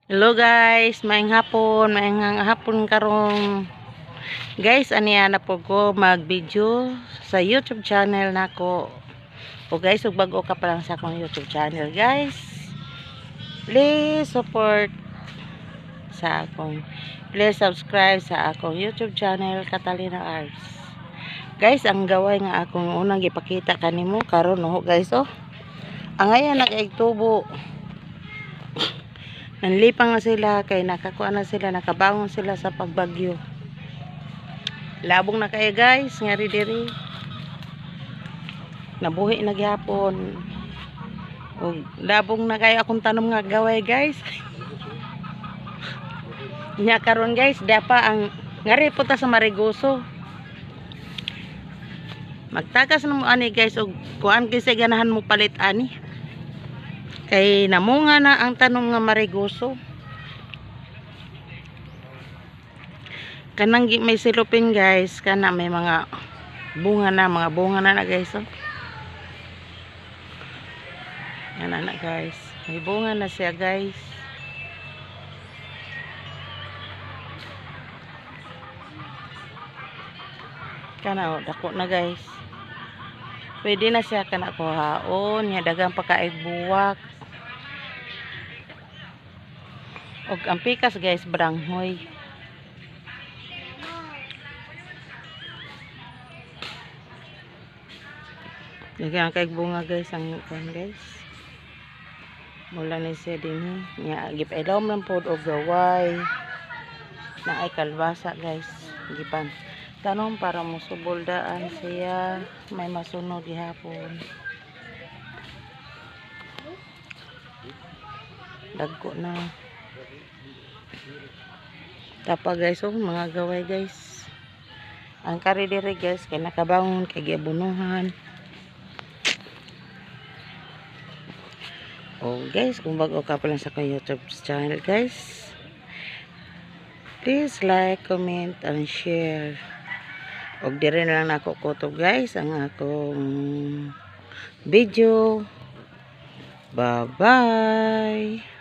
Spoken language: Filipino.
Hello guys, maayong hapon karong. Guys, aniya na po ko mag-video sa YouTube channel nako. O guys, ug bago ka pa lang sa akong YouTube channel, guys. Please support sa akong please subscribe sa akong YouTube channel Catalina Arts. Guys, ang gaway nga akong unang gipakita kanimo karon guys, oh. Ang ayan nag-igtubo. Nanlipang na sila kay nakakuha na sila, nakabangon sila sa pagbagyo. Labong na kayo guys, ngari diri. Nabuhi na gyapon. Og labong na kayo akong tanom nga gaway guys. Nya karon guys, dapa ang ngari po ta sa Marigoso. Magtakas na mo ani guys og kuan kasi ganahan mo palit ani. Kay namunga na ang tanom nga Marigoso. Kanang may silupin guys, kana may mga bunga na guys, oh. Yan na guys. May bunga na siya guys. Kana dako na guys. Pwede na siya kana kuhaon, nya dagang pagkaig buwak. Og ang pikas guys, branghoy. Dagang kaig bunga guys ang kuan guys. Mula ni siya din nya gipailom lang pod og gaway. Na ay kalbasa guys, gipan tanom para musuboldaan siya, may masunog gihapon. Dagko na. Tapa guys, oh, mga gaway guys. Ang kari diri guys kay nakabangon kay giabunuhan. Oh guys, kung bago ka pa lang sa akong YouTube channel guys, please like, comment, and share. Og dire na lang nako kutob guys ang akong video. Bye bye.